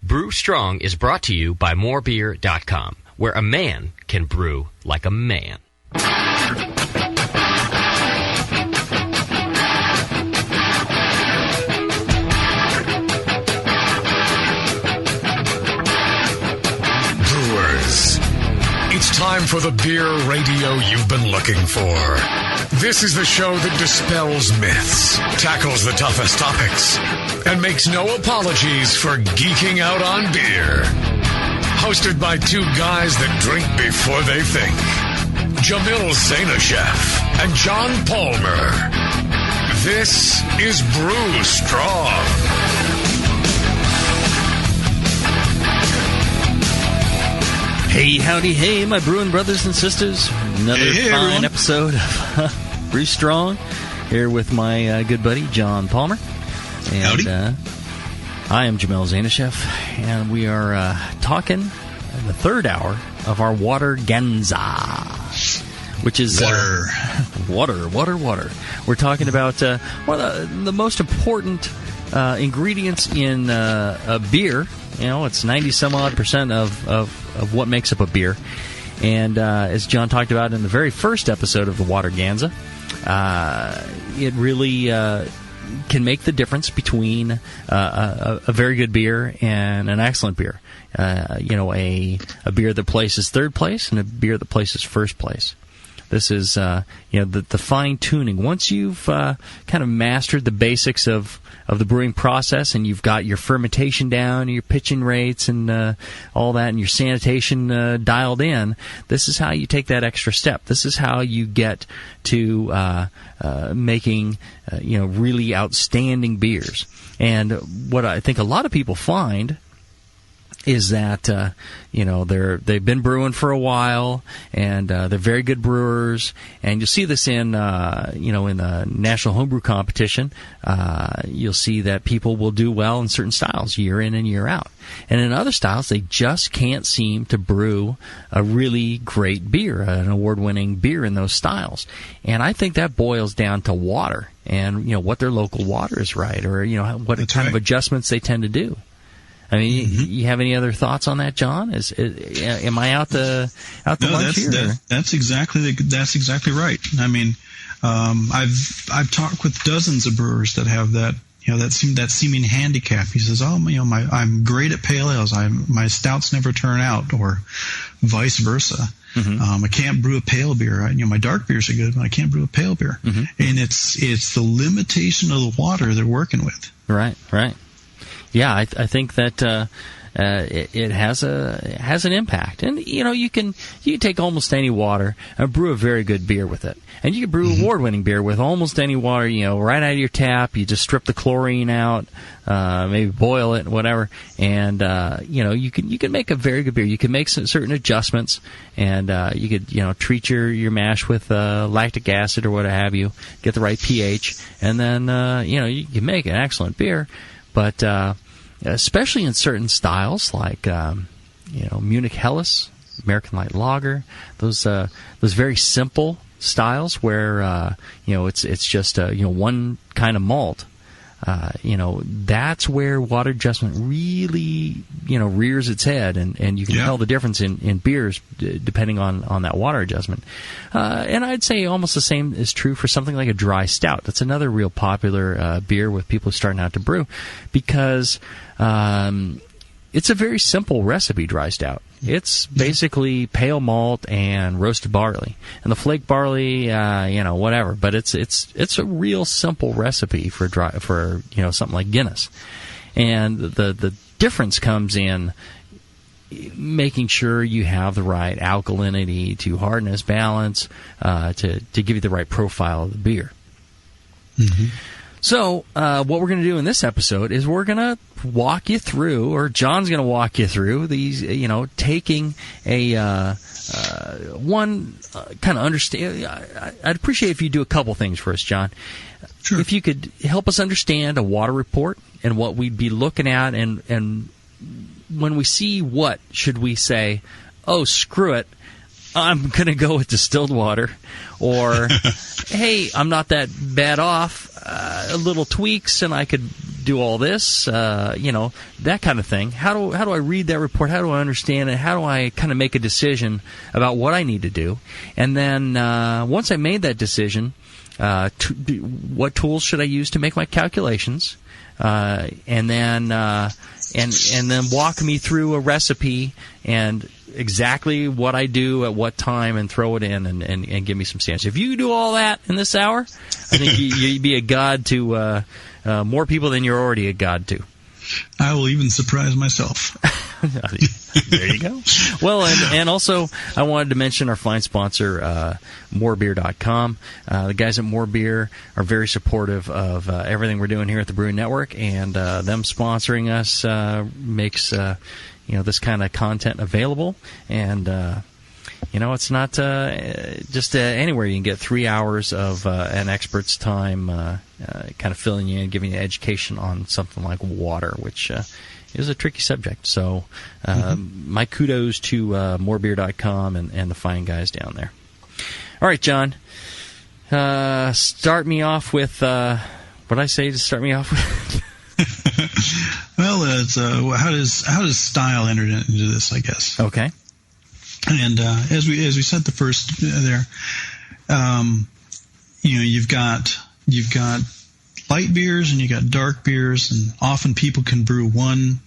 Brew Strong is brought to you by morebeer.com, where a man can brew like a man. Brewers, it's time for the beer radio you've been looking for. This is the show that dispels myths, tackles the toughest topics, and makes no apologies for geeking out on beer. Hosted by two guys that drink before they think. Jamil and John Palmer. This is Brew Strong. Hey, howdy, hey, my brewing brothers and sisters. Another fine episode of Brew Strong here with my good buddy, John Palmer. And, howdy. I am Jamil and we are talking in the third hour of our Water Ganza, which is water. We're talking about one of the most important ingredients in a beer. You know, it's 90-some-odd% of what makes up a beer. And as John talked about in the very first episode of the Water Ganza, it really can make the difference between a very good beer and an excellent beer. A beer that places third place and a beer that places first place. This is, the fine-tuning. Once you've kind of mastered the basics of the brewing process and you've got your fermentation down, your pitching rates and all that, and your sanitation dialed in, this is how you take that extra step. This is how you get to making, really outstanding beers. And what I think a lot of people find is that they've been brewing for a while and they're very good brewers, and you'll see this in the national homebrew competition. You'll see that people will do well in certain styles year in and year out, and in other styles they just can't seem to brew a really great beer, an award-winning beer in those styles. And I think that boils down to water and what their local water is right, or what That's kind of adjustments they tend to do. I mean, you have any other thoughts on that, John? Am I out the lunch here? That's exactly right. I mean, I've talked with dozens of brewers that have that that seeming handicap. He says, I'm great at pale ales. My stouts never turn out, or vice versa. I can't brew a pale beer. My dark beers are good, but I can't brew a pale beer. And it's the limitation of the water they're working with. Right. Yeah, I think that it has an impact, and you can take almost any water and brew a very good beer with it, and you can brew award-winning beer with almost any water. Right out of your tap, you just strip the chlorine out, maybe boil it, whatever, and you can make a very good beer. You can make some certain adjustments, and you could treat your mash with lactic acid or what have you, get the right pH, and then you can make an excellent beer. But especially in certain styles like Munich Helles, American Light Lager, those very simple styles where it's just one kind of malt. That's where water adjustment really rears its head, and you can tell the difference in beers depending on that water adjustment. And I'd say almost the same is true for something like a dry stout. That's another real popular beer with people starting out to brew, because it's a very simple recipe, dry stout. It's basically pale malt and roasted barley, and the flake barley, whatever. But it's a real simple recipe for something like Guinness, and the difference comes in making sure you have the right alkalinity to hardness balance to give you the right profile of the beer. So what we're going to do in this episode is we're going to walk you through, or John's going to walk you through these, taking a one kind of understand. I'd appreciate if you do a couple things for us, John. Sure. If you could help us understand a water report and what we'd be looking at, and when we see what, should we say, oh, screw it, I'm going to go with distilled water, or hey, I'm not that bad off, a little tweaks and I could do all this, that kind of thing. How do I read that report? How do I understand it? How do I kind of make a decision about what I need to do? And then once I made that decision, what tools should I use to make my calculations? And then walk me through a recipe and exactly what I do at what time and throw it in and give me some standards. If you do all that in this hour, I think you'd be a god to more people than you're already a god to. I will even surprise myself. There you go. Well, and also I wanted to mention our fine sponsor, morebeer.com. The guys at More Beer are very supportive of everything we're doing here at the Brewing Network, and them sponsoring us makes this kind of content available. And it's not just anywhere you can get 3 hours of an expert's time, kind of filling you in, giving you education on something like water, which is a tricky subject. So my kudos to morebeer.com and the fine guys down there. All right, John, start me off with what I say to start me off with. Well, it's how does style enter into this, I guess. Okay. And as we said the first there, you've got light beers and you got dark beers, and often people can brew one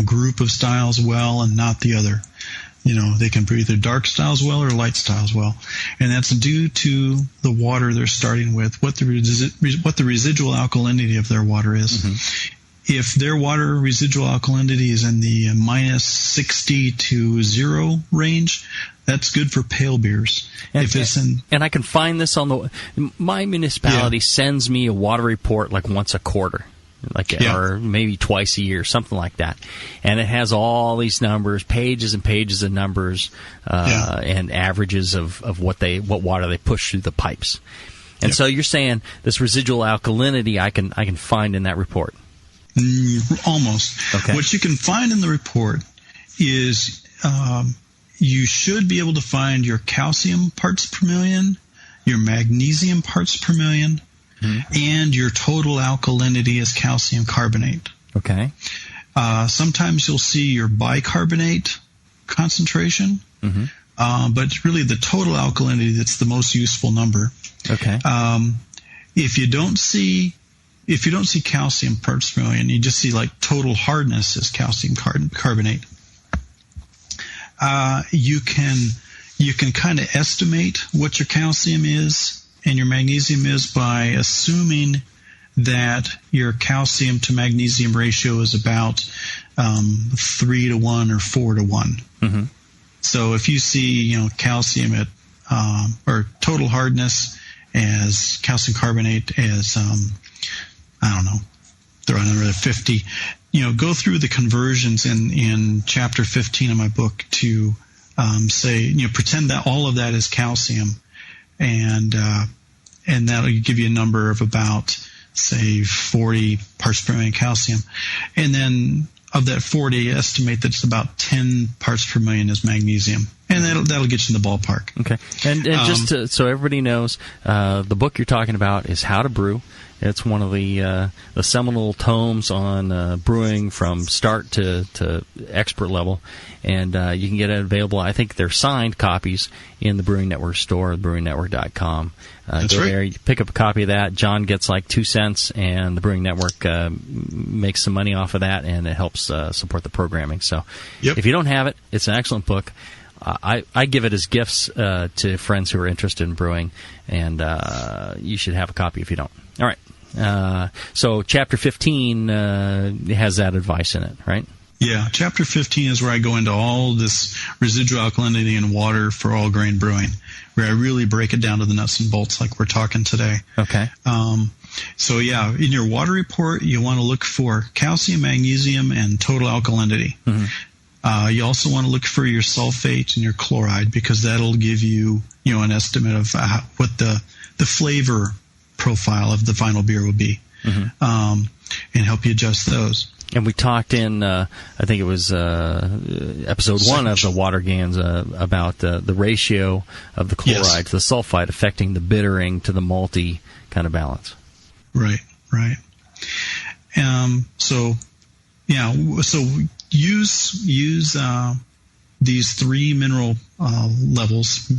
group of styles well and not the other. They can brew either dark styles well or light styles well, and that's due to the water they're starting with, what the residual alkalinity of their water is. Mm-hmm. If their water residual alkalinity is in the minus 60 to 0 range, that's good for pale beers. And I can find this on my municipality sends me a water report like once a quarter, or maybe twice a year, something like that. And it has all these numbers, pages and pages of numbers, and averages of what water they push through the pipes. And so you're saying this residual alkalinity I can find in that report. Almost. Okay. What you can find in the report is you should be able to find your calcium parts per million, your magnesium parts per million, and your total alkalinity as calcium carbonate. Okay. Sometimes you'll see your bicarbonate concentration, but it's really the total alkalinity that's the most useful number. Okay. If you don't see calcium parts per million, you just see like total hardness as calcium carbonate. You can kind of estimate what your calcium is and your magnesium is by assuming that your calcium to magnesium ratio is about 3 to 1 or 4 to 1. Mm-hmm. So if you see calcium at or total hardness as calcium carbonate as I don't know, throw another 50. Go through the conversions in chapter 15 of my book to say, pretend that all of that is calcium, and that'll give you a number of about, say, 40 parts per million calcium, and then of that 40, estimate that it's about 10 parts per million is magnesium, and that'll get you in the ballpark. Okay, and just so everybody knows, the book you're talking about is How to Brew. It's one of the seminal tomes on brewing from start to expert level, and you can get it available. I think they're signed copies in the Brewing Network store, brewingnetwork.com. That's go right. there, you pick up a copy of that. John gets like 2 cents, and the Brewing Network makes some money off of that, and it helps support the programming. So if you don't have it, it's an excellent book. I give it as gifts to friends who are interested in brewing, and you should have a copy if you don't. All right. So Chapter 15 has that advice in it, right? Yeah, Chapter 15 is where I go into all this residual alkalinity in water for all grain brewing, where I really break it down to the nuts and bolts like we're talking today. Okay. So in your water report, you want to look for calcium, magnesium, and total alkalinity. Mm-hmm. You also want to look for your sulfate and your chloride, because that'll give you, an estimate of what the flavor profile of the final beer will be, and help you adjust those. And we talked in, I think it was episode 1 of the Water Gans about the ratio of the chloride to the sulfite affecting the bittering to the malty kind of balance. Right. So use these three mineral levels,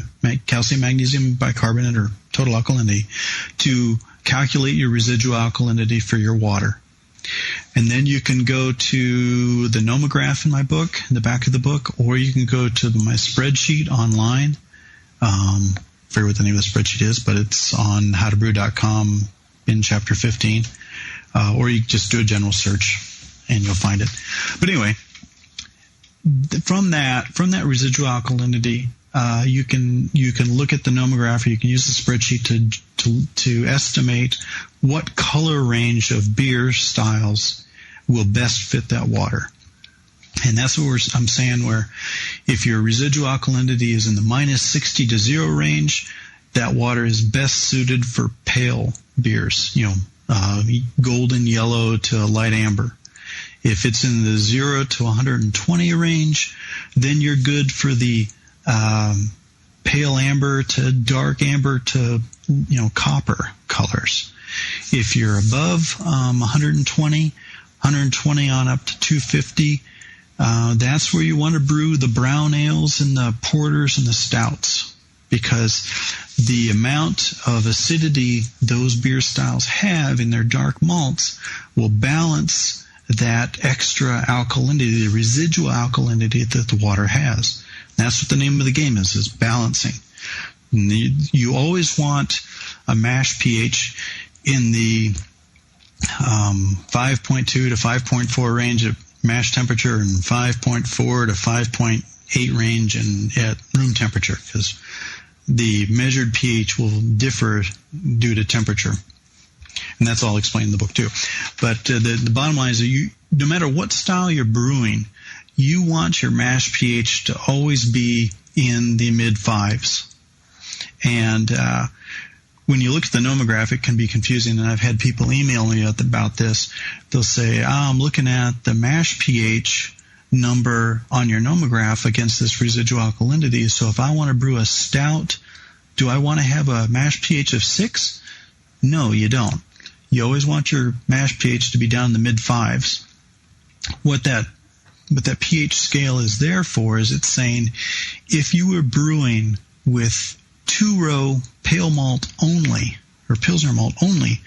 calcium, magnesium, bicarbonate, or total alkalinity, to calculate your residual alkalinity for your water. And then you can go to the nomograph in my book, in the back of the book, or you can go to my spreadsheet online. I forget what the name of the spreadsheet is, but it's on howtobrew.com in chapter 15. Or you just do a general search and you'll find it. But anyway, from that residual alkalinity, you can look at the nomograph, or you can use the spreadsheet to estimate what color range of beer styles will best fit that water. And that's what I'm saying, where if your residual alkalinity is in the minus 60 to 0 range, that water is best suited for pale beers, golden yellow to light amber. If it's in the 0 to 120 range, then you're good for the pale amber to dark amber to copper colors. If you're above 120 on up to 250, that's where you want to brew the brown ales and the porters and the stouts, because the amount of acidity those beer styles have in their dark malts will balance that extra alkalinity, the residual alkalinity that the water has. That's what the name of the game is balancing. You always want a mash pH in the 5.2 to 5.4 range at mash temperature and 5.4 to 5.8 range at room temperature, because the measured pH will differ due to temperature. And that's all explained in the book too. But the bottom line is that no matter what style you're brewing, you want your mash pH to always be in the mid-5s. And when you look at the nomograph, it can be confusing, and I've had people email me about this. They'll say, I'm looking at the mash pH number on your nomograph against this residual alkalinity, so if I want to brew a stout, do I want to have a mash pH of 6? No, you don't. You always want your mash pH to be down in the mid-5s. What that pH scale is there for is it's saying if you were brewing with 2-row pale malt only, or Pilsner malt only,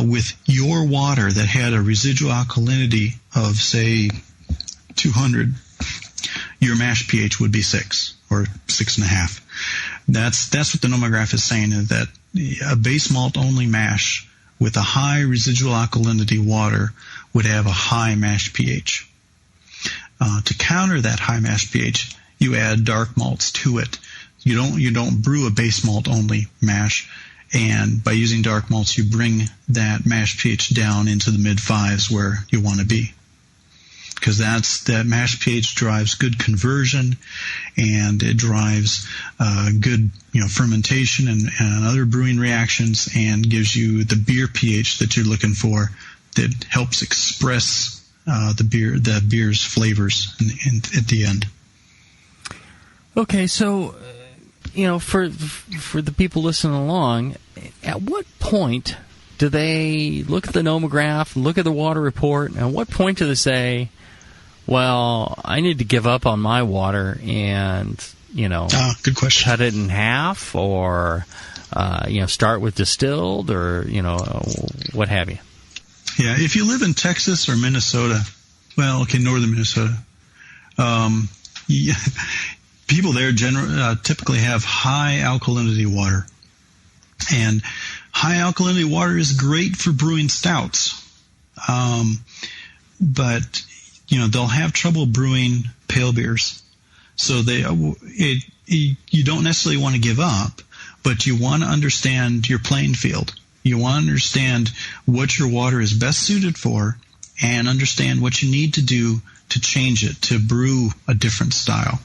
with your water that had a residual alkalinity of, say, 200, your mash pH would be 6 or 6.5. That's what the nomograph is saying, is that a base malt only mash with a high residual alkalinity water would have a high mash pH. To counter that high mash pH, you add dark malts to it. You don't brew a base malt only mash, and by using dark malts, you bring that mash pH down into the mid-5s where you want to be, because that mash pH drives good conversion, and it drives good fermentation and other brewing reactions, and gives you the beer pH that you're looking for, that helps express the beer's flavors at the end. Okay, so for the people listening along, at what point do they look at the nomograph, look at the water report, and at what point do they say, well, I need to give up on my water and, good question, cut it in half, or, start with distilled, or, what have you? Yeah, if you live in Texas or Minnesota, northern Minnesota, people there typically have high alkalinity water. And high alkalinity water is great for brewing stouts. But they'll have trouble brewing pale beers. So you don't necessarily want to give up, but you want to understand your playing field. You want to understand what your water is best suited for, and understand what you need to do to change it, to brew a different style.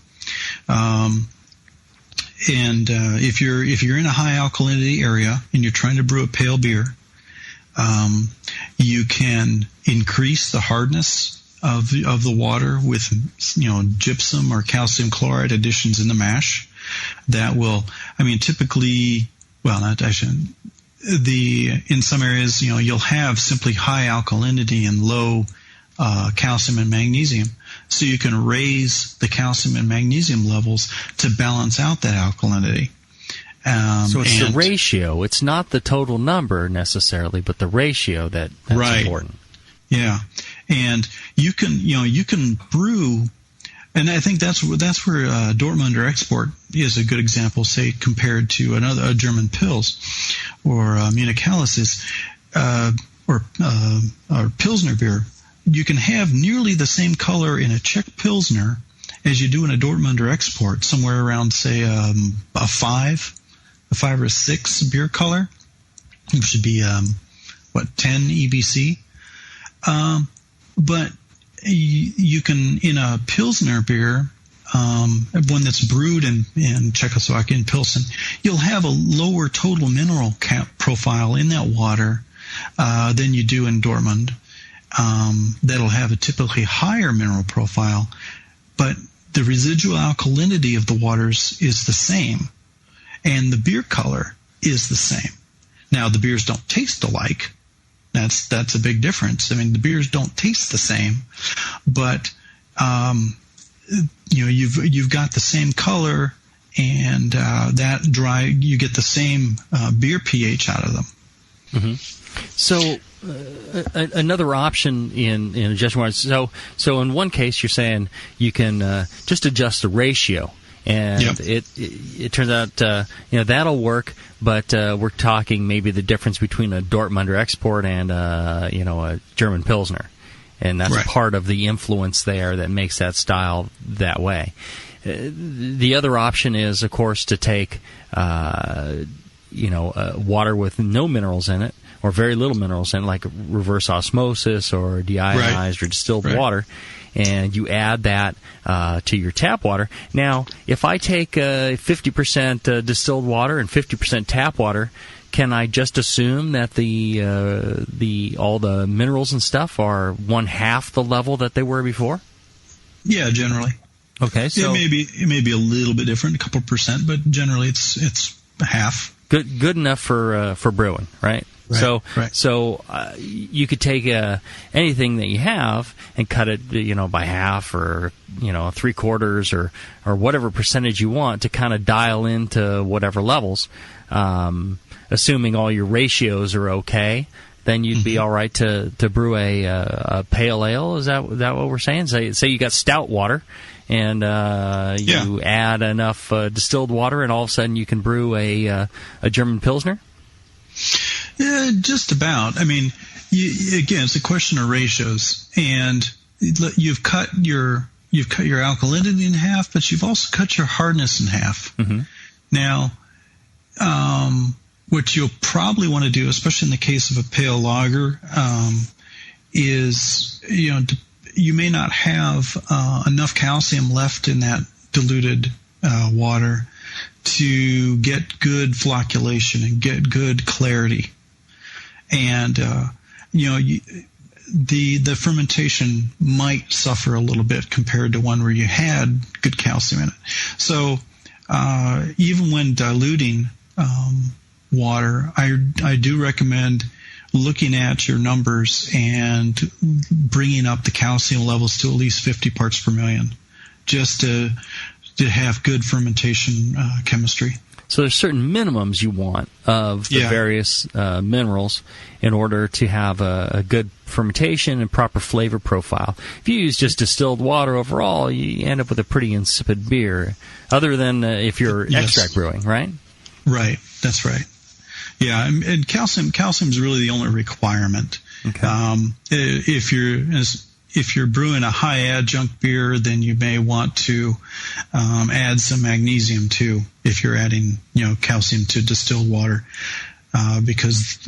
If you're in a high alkalinity area and you're trying to brew a pale beer, you can increase the hardness of the water with gypsum or calcium chloride additions in the mash. That will, typically, in some areas, you'll have simply high alkalinity and low calcium and magnesium. So you can raise the calcium and magnesium levels to balance out that alkalinity. So it's the ratio. It's not the total number necessarily, but the ratio that's right. important. Yeah, and you can brew, and I think that's where Dortmunder Export is a good example. Say compared to a German Pils or Munich Helles or Pilsner beer, you can have nearly the same color in a Czech Pilsner as you do in a Dortmunder Export, somewhere around say a 5 or a 6 beer color, which should be 10 EBC. But you can, in a Pilsner beer, one that's brewed in Czechoslovakia, in Pilsen, you'll have a lower total mineral profile in that water than you do in Dortmund. That'll have a typically higher mineral profile, but the residual alkalinity of the waters is the same, and the beer color is the same. Now, the beers don't taste alike. That's a big difference. I mean, the beers don't taste the same, but you've got the same color, and you get the same beer pH out of them. Mm-hmm. So another option in adjusting water. So in one case, you're saying you can just adjust the ratio. And yep. it turns out that'll work, but we're talking maybe the difference between a Dortmunder Export and a German Pilsner, and that's right. part of the influence there that makes that style that way. The other option is, of course, to take water with no minerals in it or very little minerals in it, like reverse osmosis or deionized right. or distilled right. water. And you add that to your tap water. Now, if I take 50% distilled water and 50% tap water, can I just assume that all the minerals and stuff are 1/2 the level that they were before? Yeah, generally. Okay, so it may be a little bit different, a couple percent, but generally it's half. Good enough for brewing, right? Right, So you could take anything that you have and cut it, by half or 3/4 or whatever percentage you want to kind of dial into whatever levels. Assuming all your ratios are okay, then you'd be all right to brew a pale ale. Is that what we're saying? Say you got stout water and you add enough distilled water, and all of a sudden you can brew a German Pilsner. Yeah, just about. I mean, again, it's a question of ratios, and you've cut your alkalinity in half, but you've also cut your hardness in half. Mm-hmm. Now, what you'll probably want to do, especially in the case of a pale lager, is you may not have enough calcium left in that diluted water to get good flocculation and get good clarity. And the fermentation might suffer a little bit compared to one where you had good calcium in it. So even when diluting water, I do recommend looking at your numbers and bringing up the calcium levels to at least 50 parts per million, just to have good fermentation chemistry. So there's certain minimums you want of the various minerals in order to have a good fermentation and proper flavor profile. If you use just distilled water overall, you end up with a pretty insipid beer, other than if you're extract brewing, right? Right, that's right. Yeah, and calcium is really the only requirement. Okay. If you're brewing a high adjunct beer, then you may want to add some magnesium too. If you're adding, calcium to distilled water, because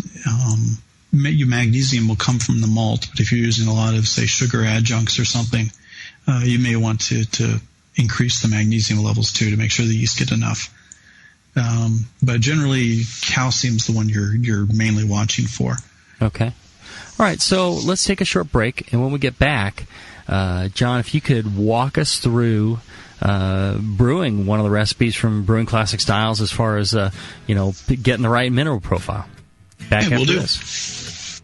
your magnesium will come from the malt. But if you're using a lot of, say, sugar adjuncts or something, you may want to increase the magnesium levels too to make sure the yeast get enough. But generally, calcium's the one you're mainly watching for. Okay. All right, so let's take a short break, and when we get back, John, if you could walk us through brewing one of the recipes from Brewing Classic Styles as far as, getting the right mineral profile. Back after we'll do. this.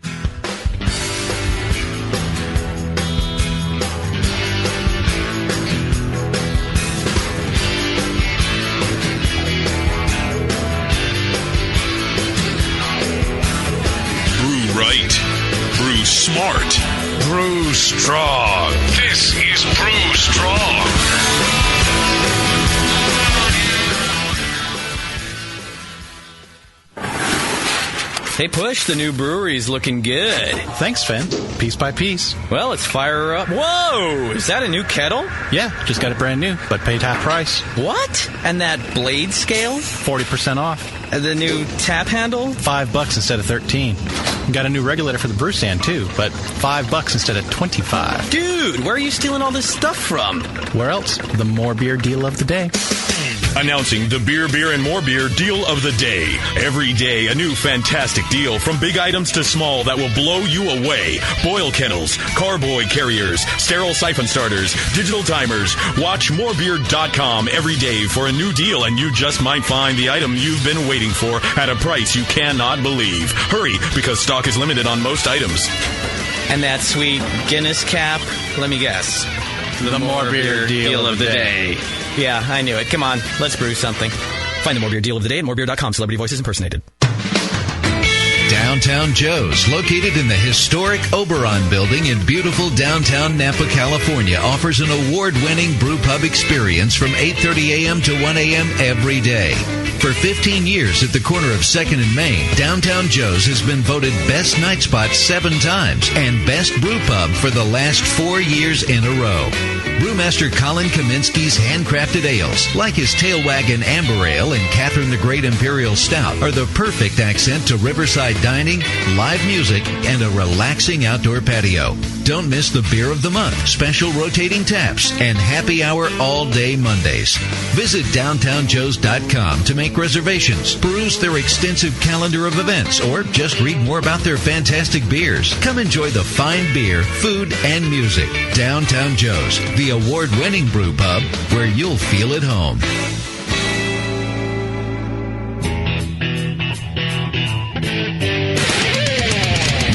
Right. Brew smart. Brew strong. This is Brew Strong. Hey, Push, the new brewery's looking good. Thanks, Finn. Piece by piece. Well, let's fire her up. Whoa! Is that a new kettle? Yeah, just got it brand new, but paid half price. What? And that blade scale? 40% off. The new tap handle? $5 instead of 13. Got a new regulator for the brew stand, too, but $5 instead of 25. Dude, where are you stealing all this stuff from? Where else? The more beer deal of the day. Announcing the Beer, and More Beer deal of the day. Every day, a new fantastic deal from big items to small that will blow you away. Boil kettles, carboy carriers, sterile siphon starters, digital timers. Watch morebeer.com every day for a new deal, and you just might find the item you've been waiting for at a price you cannot believe. Hurry, because stock is limited on most items. And that sweet Guinness cap, let me guess. The more beer deal of the day. Yeah, I knew it. Come on, let's brew something. Find the More Beer deal of the day at morebeer.com. Celebrity voices impersonated. Downtown Joe's, located in the historic Oberon building in beautiful downtown Napa, California, offers an award-winning brew pub experience from 8:30 a.m. to 1 a.m. every day. For 15 years at the corner of 2nd and Main, Downtown Joe's has been voted Best Night Spot 7 times and Best Brew Pub for the last 4 years in a row. Brewmaster Colin Kaminsky's handcrafted ales, like his Tailwagon Amber Ale and Catherine the Great Imperial Stout, are the perfect accent to riverside dining, live music, and a relaxing outdoor patio. Don't miss the Beer of the Month, special rotating taps, and happy hour all day Mondays. Visit downtownjoes.com to make reservations, peruse their extensive calendar of events, or just read more about their fantastic beers. Come enjoy the fine beer, food, and music. Downtown Joe's, the award-winning brew pub where you'll feel at home.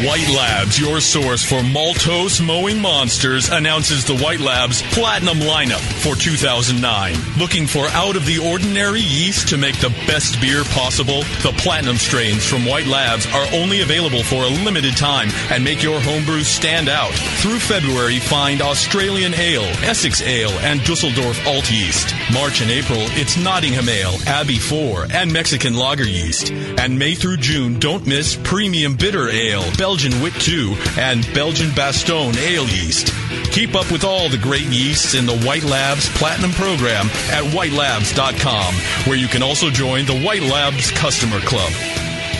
White Labs, your source for maltose mowing monsters, announces the White Labs Platinum lineup for 2009. Looking for out-of-the-ordinary yeast to make the best beer possible? The Platinum strains from White Labs are only available for a limited time and make your homebrew stand out. Through February, find Australian Ale, Essex Ale, and Dusseldorf Alt yeast. March and April, it's Nottingham Ale, Abbey 4, and Mexican Lager yeast. And May through June, don't miss Premium Bitter Ale, Belgian Wit 2, and Belgian Bastogne Ale yeast. Keep up with all the great yeasts in the White Labs Platinum program at whitelabs.com, where you can also join the White Labs Customer Club.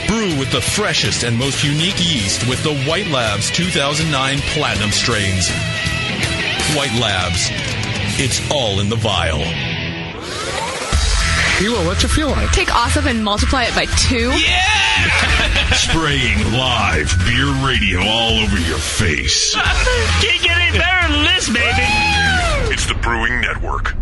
Brew with the freshest and most unique yeast with the White Labs 2009 Platinum strains. White Labs. It's all in the vial. Hilo, what's it feel like? Take awesome and multiply it by 2. Yeah! Spraying live beer radio all over your face. Can't get any better than this, baby. It's the Brewing Network.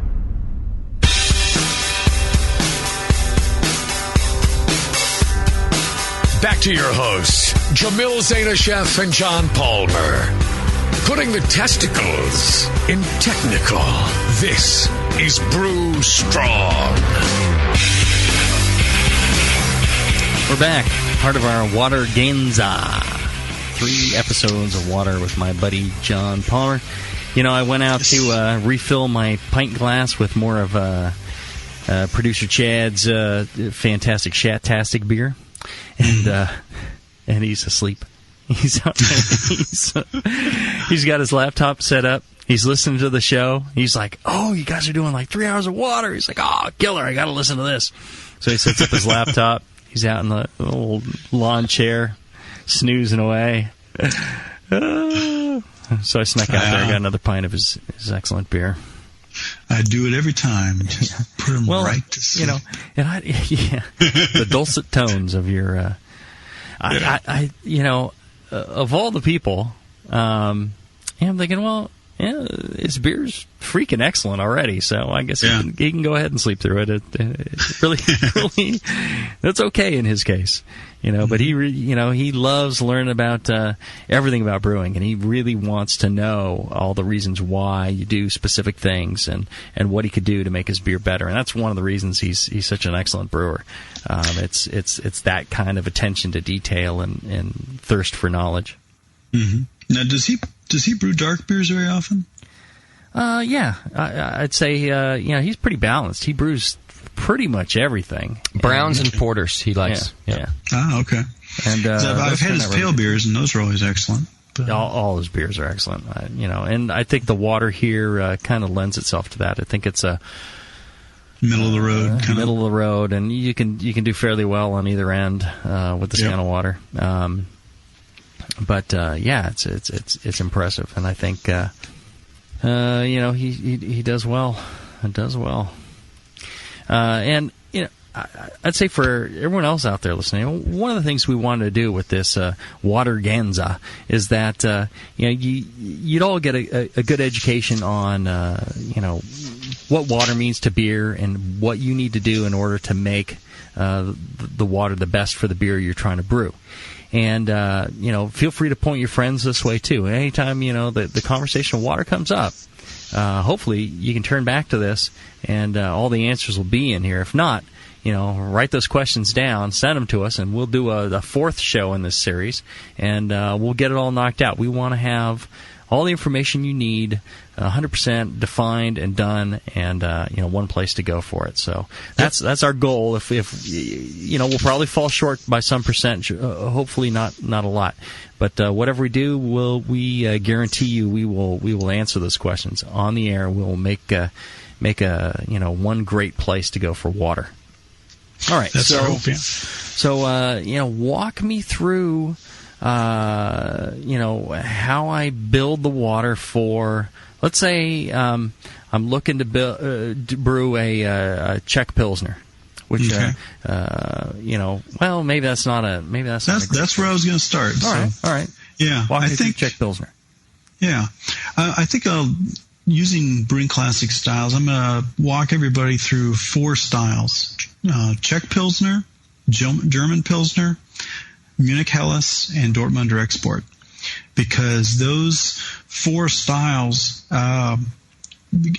Back to your hosts, Jamil Zainasheff and John Palmer. Putting the testicles in technical. This is Brew Strong. We're back. Part of our Water Genza. 3 episodes of water with my buddy John Palmer. You know, I went out to refill my pint glass with more of producer Chad's fantastic Shatastic beer. And he's asleep. He's out there. He's got his laptop set up. He's listening to the show. He's like, "Oh, you guys are doing like 3 hours of water." He's like, "Oh, killer! I got to listen to this." So he sets up his laptop. He's out in the little lawn chair, snoozing away. So I snuck out there. I got another pint of his excellent beer. I do it every time. Just put him right to sleep. You know, and the dulcet tones of your. Of all the people, I'm thinking, well, yeah, his beer's freaking excellent already, so I guess he can go ahead and sleep through it. It really, that's okay in his case. But he loves learning about everything about brewing, and he really wants to know all the reasons why you do specific things and what he could do to make his beer better. And that's one of the reasons he's such an excellent brewer. It's that kind of attention to detail and thirst for knowledge. Mm-hmm. Now, does he brew dark beers very often? Yeah, I'd say he's pretty balanced. He brews pretty much everything. Browns and porters he likes. Yeah. Oh, okay. And I've had his pale beers, and those are always excellent. All his beers are excellent. And I think the water here kind of lends itself to that. I think it's a middle of the road, middle of the road, and you can do fairly well on either end with this kind of water. But it's impressive, and I think he does well. It does well. And I'd say for everyone else out there listening, one of the things we wanted to do with this Waterganza is that you'd all get a good education on what water means to beer and what you need to do in order to make the water the best for the beer you're trying to brew. And feel free to point your friends this way too. Anytime the conversation of water comes up, hopefully you can turn back to this and all the answers will be in here. If not, write those questions down, send them to us, and we'll do a fourth show in this series, and we'll get it all knocked out. We want to have all the information you need, 100% defined and done, and one place to go for it. So that's our goal. If we'll probably fall short by some percent, hopefully not a lot. But whatever we do, we guarantee you we will answer those questions on the air. We will make a one great place to go for water. All right, that's our hope, yeah. So walk me through how I build the water for, let's say I'm looking to brew a Czech Pilsner, which maybe that's not a that's where I was going to start. All right. Yeah, walk me through Czech Pilsner. Yeah, I think using Brewing Classic styles, I'm going to walk everybody through 4 styles: Czech Pilsner, German Pilsner, Munich Helles, and Dortmunder Export, because those 4 styles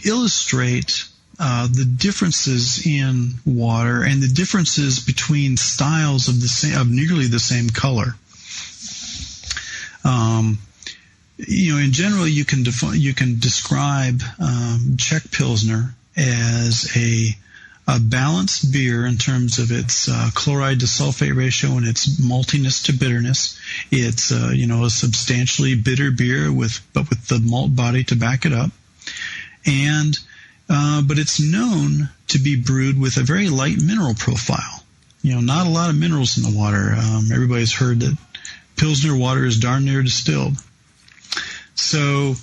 illustrate the differences in water and the differences between styles of nearly the same color. In general, you can describe Czech Pilsner as a balanced beer in terms of its chloride to sulfate ratio and its maltiness to bitterness. It's a substantially bitter beer but with the malt body to back it up, and but it's known to be brewed with a very light mineral profile. Not a lot of minerals in the water. Everybody's heard that Pilsner water is darn near distilled. So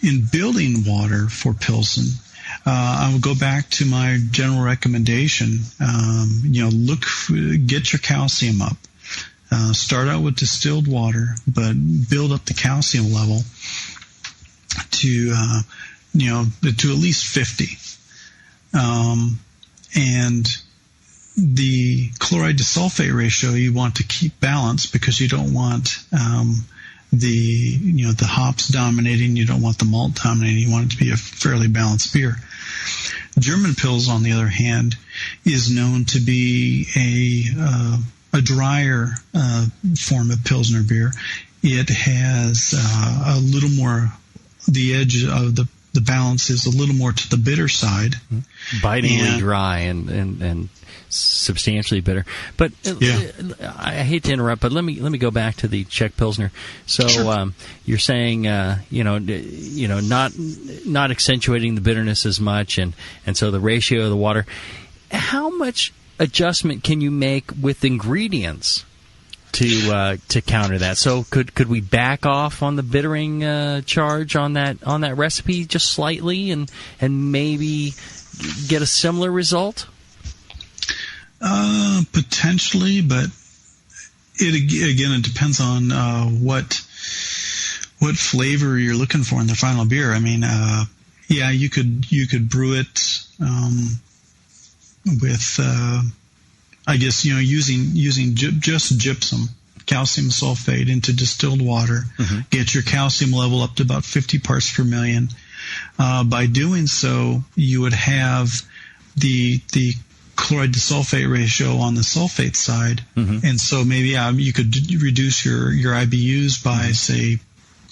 in building water for Pilsen, I will go back to my general recommendation. Get your calcium up. Start out with distilled water, but build up the calcium level to at least 50. And the chloride to sulfate ratio you want to keep balanced, because you don't want the hops dominating. You don't want the malt dominating. You want it to be a fairly balanced beer. German Pils, on the other hand, is known to be a drier form of Pilsner beer. It has a little more, the edge of the balance is a little more to the bitter side. Bitingly dry and substantially bitter. But I hate to interrupt, but let me go back to the Czech Pilsner. So sure. You're saying not accentuating the bitterness as much, and so the ratio of the water. How much adjustment can you make with ingredients to counter that? So could we back off on the bittering charge on that recipe just slightly and maybe get a similar result? Potentially, but it depends on what flavor you're looking for in the final beer. I mean, you could brew it with I guess, using just gypsum, calcium sulfate into distilled water, get your calcium level up to about 50 parts per million. By doing so, you would have the chloride to sulfate ratio on the sulfate side, and so maybe you could reduce your IBUs by say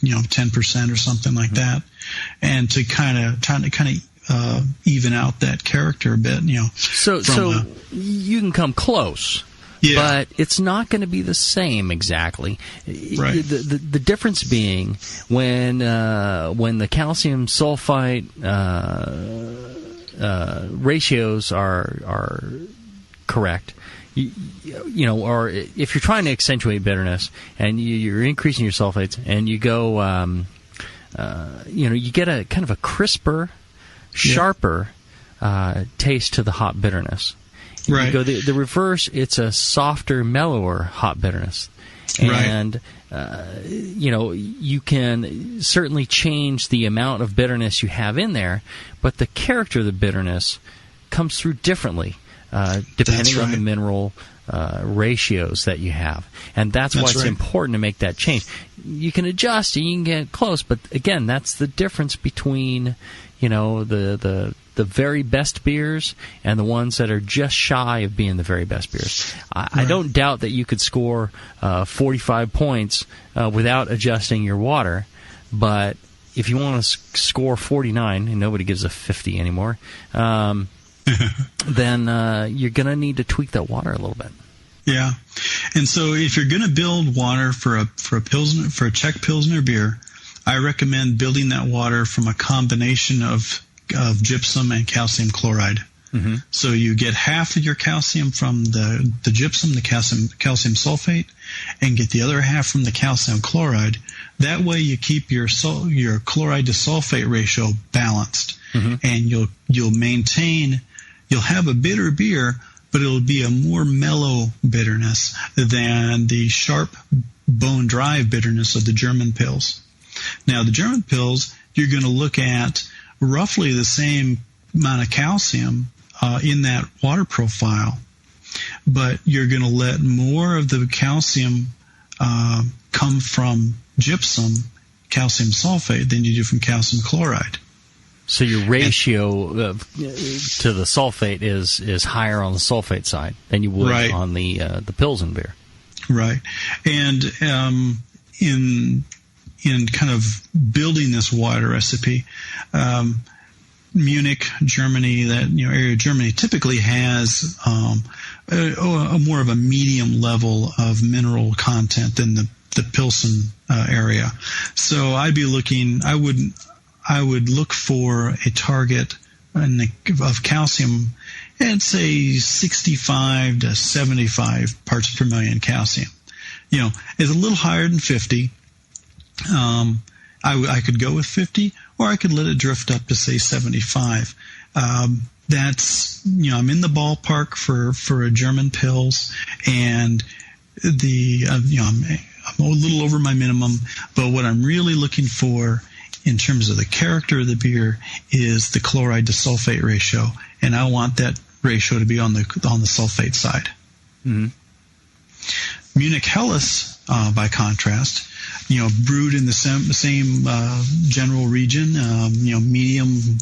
10% or something like that, and to kind of even out that character a bit. So you can come close. Yeah. But it's not going to be the same exactly. Right. The difference being when the calcium sulfite ratios are correct, or if you're trying to accentuate bitterness and you're increasing your sulfates and you go, you get a kind of a crisper, sharper taste to the hot bitterness. Right. You go the reverse, it's a softer, mellower hot bitterness. And, you can certainly change the amount of bitterness you have in there, but the character of the bitterness comes through differently, depending on the mineral ratios that you have. And that's why it's important to make that change. You can adjust and you can get close, but again, that's the difference between, the very best beers and the ones that are just shy of being the very best beers. I don't doubt that you could score 45 points without adjusting your water, but if you want to score 49, and nobody gives a 50 anymore, then you're going to need to tweak that water a little bit. Yeah, and so if you're going to build water for a Czech Pilsner beer, I recommend building that water from a combination of gypsum and calcium chloride. So you get half of your calcium from the gypsum, the calcium sulfate, and get the other half from the calcium chloride. That way you keep your chloride to sulfate ratio balanced, and you'll have a bitter beer, but it'll be a more mellow bitterness than the sharp bone dry bitterness of the German pills. Now the German pills, you're going to look at roughly the same amount of calcium in that water profile, but you're going to let more of the calcium come from gypsum, calcium sulfate, than you do from calcium chloride. So your ratio to the sulfate is higher on the sulfate side than you would on the Pilsen beer. Right, and in kind of building this water recipe, Munich, Germany, that area of Germany typically has a more of a medium level of mineral content than the Pilsen area. So I would look for a target of calcium at say 65 to 75 parts per million calcium. It's a little higher than 50. I could go with 50, or I could let it drift up to say 75. That's I'm in the ballpark for a German Pils, and I'm a little over my minimum. But what I'm really looking for in terms of the character of the beer is the chloride to sulfate ratio, and I want that ratio to be on the sulfate side. Munich Helles, by contrast, brewed in the same general region, medium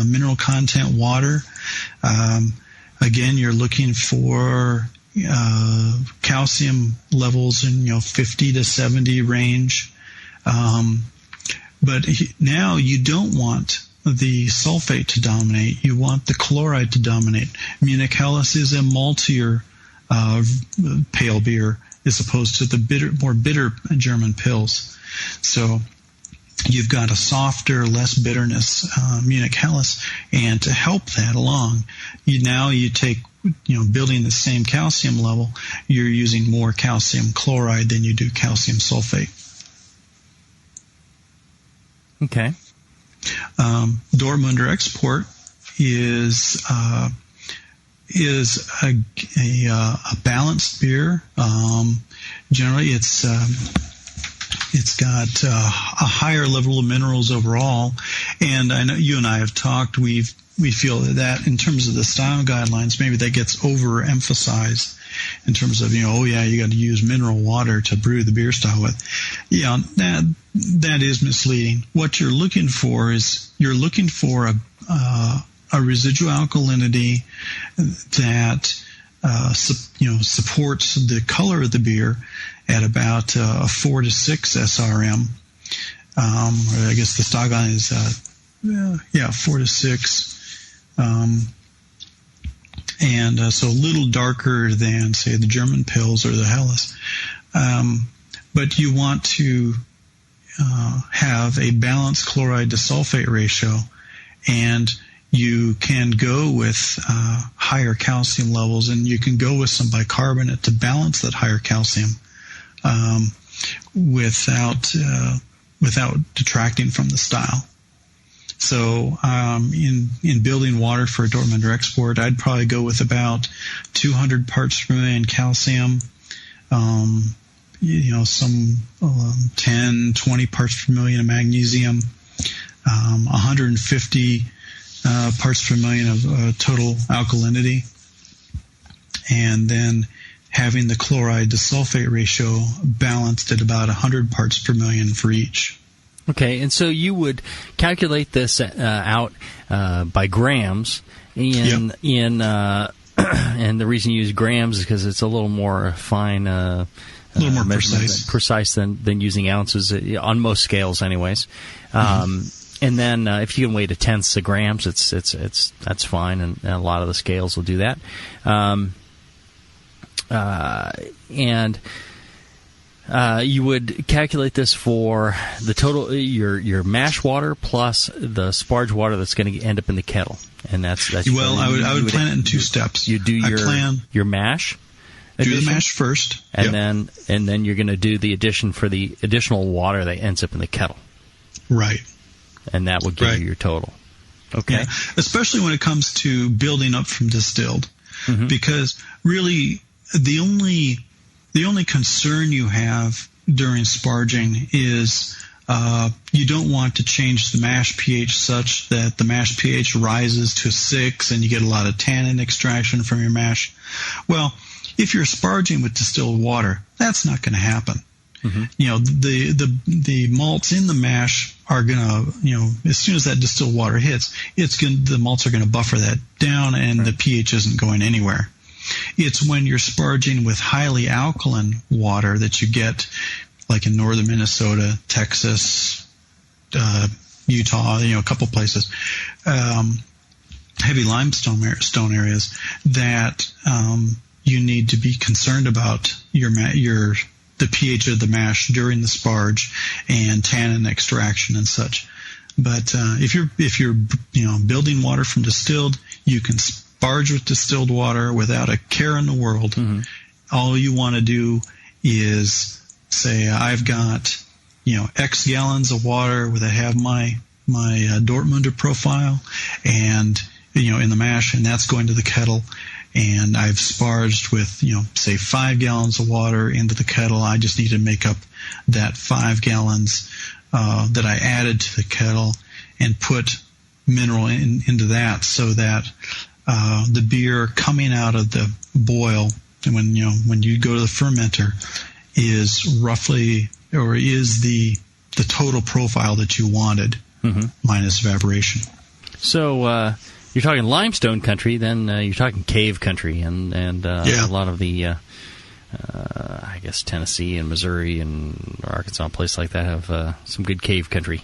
mineral content water. Again, you're looking for calcium levels in 50 to 70 range. But now you don't want the sulfate to dominate. You want the chloride to dominate. Munich Helles is a maltier pale beer as opposed to the more bitter German Pils. So you've got a softer, less bitterness Munich Helles, and to help that along, you take building the same calcium level, you're using more calcium chloride than you do calcium sulfate. Okay. Dortmunder Export is a balanced beer. Generally, it's got a higher level of minerals overall, And I know you and I have talked. We feel that in terms of the style guidelines, maybe that gets overemphasized in terms of, you got to use mineral water to brew the beer style with. Yeah, that is misleading. What you're looking for is a residual alkalinity that supports the color of the beer at about 4 to 6 SRM. Or I guess the style guideline is 4 to 6. So a little darker than, say, the German Pils or the Helles. But you want to have a balanced chloride to sulfate ratio, and you can go with higher calcium levels, and you can go with some bicarbonate to balance that higher calcium without detracting from the style. So in building water for a Dortmunder export, I'd probably go with about 200 parts per million calcium, some 10, 20 parts per million of magnesium, 150 parts per million of total alkalinity, and then having the chloride to sulfate ratio balanced at about 100 parts per million for each. Okay, and so you would calculate this out by grams, and the reason you use grams is because it's a little more fine, a little more precise than using ounces on most scales, anyways. And then if you can weigh to tenths of grams, that's fine, and a lot of the scales will do that. You would calculate this for the total your mash water plus the sparge water that's going to end up in the kettle, and that's well. I would plan it in 2 steps. You do your mash. Do the mash first, and then you're going to do the addition for the additional water that ends up in the kettle. Right. And that will give you your total. Okay. Yeah. Especially when it comes to building up from distilled, because really the only concern you have during sparging is you don't want to change the mash pH such that the mash pH rises to 6 and you get a lot of tannin extraction from your mash. Well, if you're sparging with distilled water, that's not going to happen. The malts in the mash are gonna, as soon as that distilled water hits, the malts are gonna buffer that down, and the pH isn't going anywhere. It's when you're sparging with highly alkaline water that you get, like in northern Minnesota, Texas, Utah, a couple places, heavy limestone areas, that you need to be concerned about the pH of the mash during the sparge and tannin extraction and such. But if you're building water from distilled, you can sparge with distilled water without a care in the world. All you want to do is say, I've got X gallons of water where I have my Dortmunder profile and in the mash, and that's going to the kettle. And I've sparged with, say 5 gallons of water into the kettle. I just need to make up that 5 gallons that I added to the kettle and put mineral into that, so that the beer coming out of the boil, and when you go to the fermenter, is roughly, or is the total profile that you wanted, minus evaporation. So you're talking limestone country, then you're talking cave country, and a lot of the, I guess Tennessee and Missouri and Arkansas, a place like that, have some good cave country.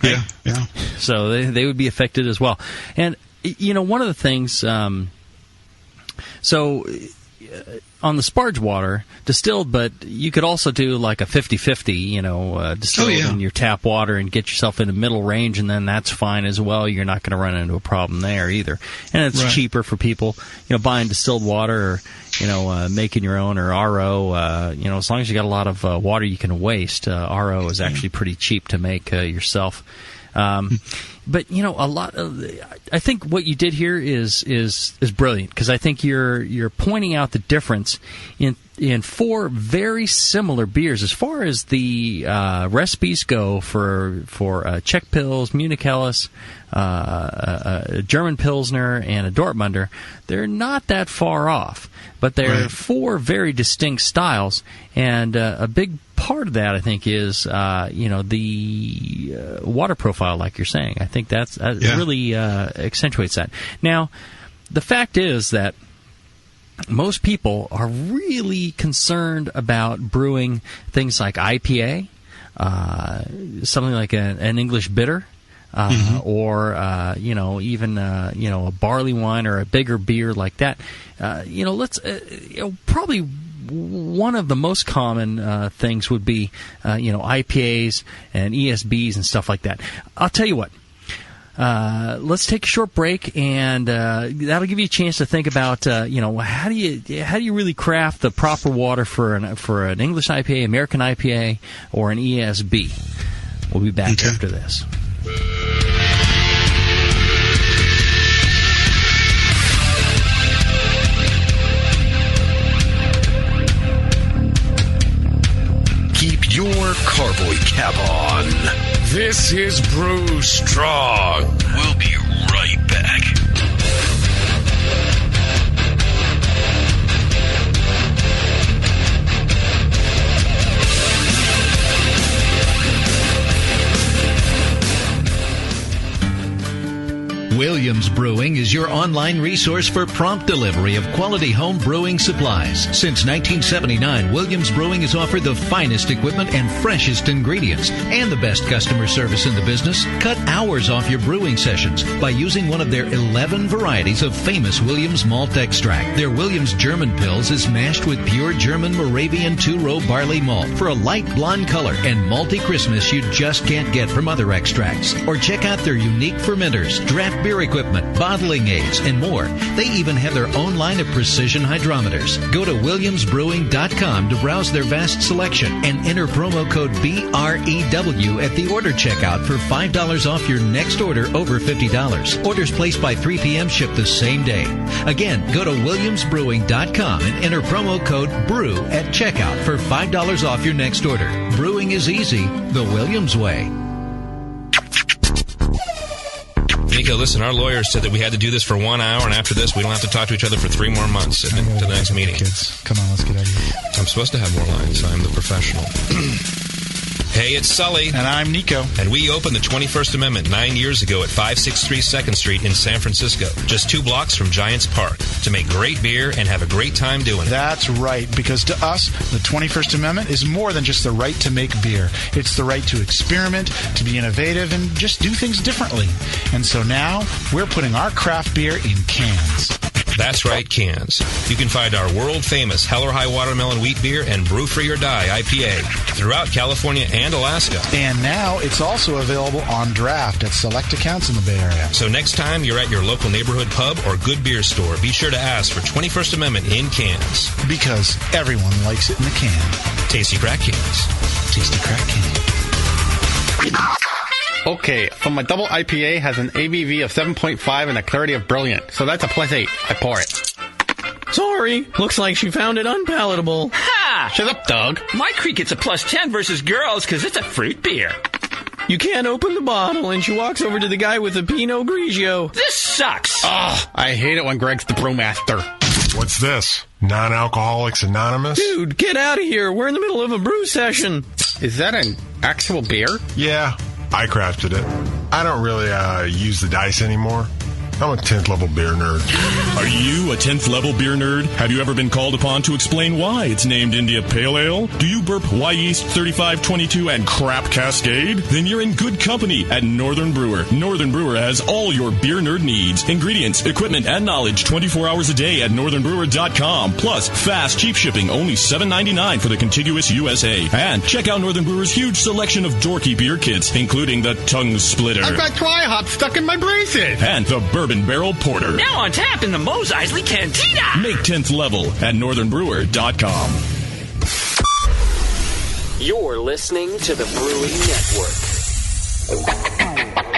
Right? Yeah. So they would be affected as well. And one of the things, on the sparge water, distilled, but you could also do like a 50-50, distilled in your tap water and get yourself in the middle range, and then that's fine as well. You're not going to run into a problem there either. And it's cheaper for people, buying distilled water or, making your own, or RO, as long as you got a lot of water you can waste. RO is actually pretty cheap to make yourself. But I think what you did here is brilliant, because I think you're pointing out the difference in 4 very similar beers as far as the recipes go for Czech Pils, Munich Helles, a German Pilsner, and a Dortmunder. They're not that far off, but they're 4 very distinct styles, and a big part of that, I think, is the water profile, like you're saying. I think that really accentuates that. Now, the fact is that most people are really concerned about brewing things like IPA, something like an English bitter, or even a barley wine or a bigger beer like that. Probably one of the most common things would be IPAs and ESBs and stuff like that. I'll tell you what. Let's take a short break, and that'll give you a chance to think about how do you really craft the proper water for an English IPA, American IPA, or an ESB. We'll be back after this. Keep your carboy cap on. This is Brew Strong. We'll be right back. Williams Brewing is your online resource for prompt delivery of quality home brewing supplies. Since 1979, Williams Brewing has offered the finest equipment and freshest ingredients and the best customer service in the business. Cut hours off your brewing sessions by using one of their 11 varieties of famous Williams malt extract. Their Williams German Pils is mashed with pure German Moravian 2-row barley malt for a light blonde color and malty crispness you just can't get from other extracts. Or check out their unique fermenters, draft beer equipment, bottling aids, and more. They even have their own line of precision hydrometers. Go to williamsbrewing.com to browse their vast selection and enter promo code BREW at the order checkout for $5 off your next order over $50. Orders placed by 3 p.m. ship the same day. Again, go to williamsbrewing.com and enter promo code BREW at checkout for $5 off your next order. Brewing is easy, the Williams way. Nico, listen, our lawyers said that we had to do this for 1 hour, and after this, we don't have to talk to each other for 3 more months to the next meeting. Kids, come on, let's get out of here. I'm supposed to have more lines. I'm the professional. Hey, it's Sully. And I'm Nico. And we opened the 21st Amendment 9 years ago at 563 2nd Street in San Francisco, just 2 blocks from Giants Park, to make great beer and have a great time doing it. That's right, because to us, the 21st Amendment is more than just the right to make beer. It's the right to experiment, to be innovative, and just do things differently. And so now, we're putting our craft beer in cans. That's right, cans. You can find our world-famous Hell or High Watermelon Wheat Beer and Brew Free or Die IPA throughout California and Alaska. And now it's also available on draft at select accounts in the Bay Area. So next time you're at your local neighborhood pub or good beer store, be sure to ask for 21st Amendment in cans. Because everyone likes it in a can. Tasty crack cans. Tasty crack can. Okay, so my double IPA has an ABV of 7.5 and a clarity of brilliant. So that's a +8. I pour it. Sorry, looks like she found it unpalatable. Ha! Shut up, Doug. My creek gets a +10 versus girls because it's a fruit beer. You can't open the bottle, and she walks over to the guy with the Pinot Grigio. This sucks. Oh, I hate it when Greg's the brewmaster. What's this? Non-Alcoholics Anonymous? Dude, get out of here. We're in the middle of a brew session. Is that an actual beer? Yeah, I crafted it. I don't really use the dice anymore. I'm a 10th level beer nerd. Are you a 10th level beer nerd? Have you ever been called upon to explain why it's named India Pale Ale? Do you burp Y Yeast 3522 and crap Cascade? Then you're in good company at Northern Brewer. Northern Brewer has all your beer nerd needs. Ingredients, equipment, and knowledge 24 hours a day at northernbrewer.com. Plus, fast, cheap shipping, only $7.99 for the contiguous USA. And check out Northern Brewer's huge selection of dorky beer kits, including the Tongue Splitter. I've got dry hop stuck in my braces. And the Bourbon Barrel Porter. Now on tap in the Mos Eisley Cantina. Make 10th level at northernbrewer.com. You're listening to the Brewing Network.